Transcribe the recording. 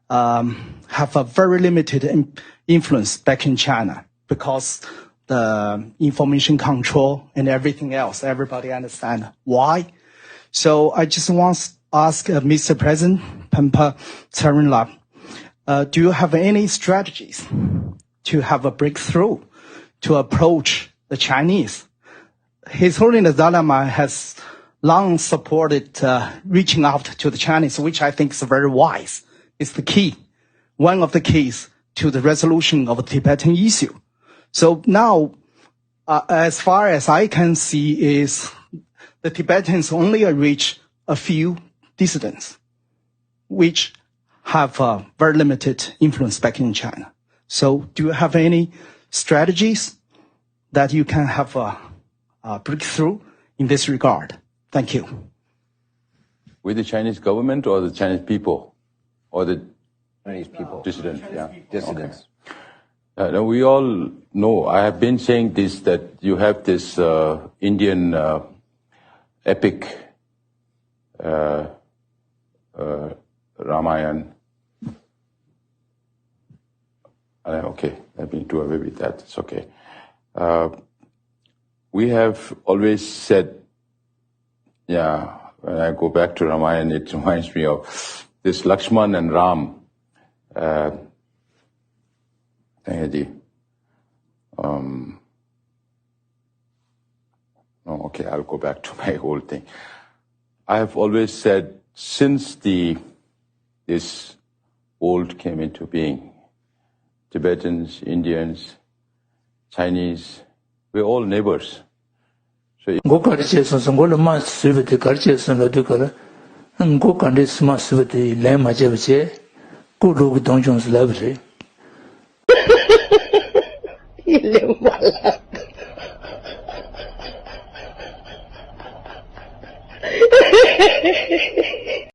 have a very limited influence back in China because the information control and everything else, everybody understand why. So I just want to ask Mr. President Pham Charoenlap, do you have any strategies to have a breakthrough to approach the Chinese? His Holiness Dalai Lama has long supported reaching out to the Chinese, which I think is very wise. It's the key, one of the keys to the resolution of the Tibetan issue. So now, as far as I can see, is the Tibetans only reach a few dissidents, which have very limited influence back in China. So do you have any strategies that you can have a breakthrough in this regard? Thank you. With the Chinese government or the Chinese people? Or the Chinese people. Dissidents, yeah. Dissidents. Okay. Now we all know, I have been saying this, that you have this Indian epic Ramayana. Okay, let me do away with that. It's okay. We have always said, when I go back to Ramayana, it reminds me of this Lakshman and Ram. Okay, I'll go back to my whole thing. I have always said, since this world came into being, Tibetans, Indians, Chinese, we're all neighbors. So go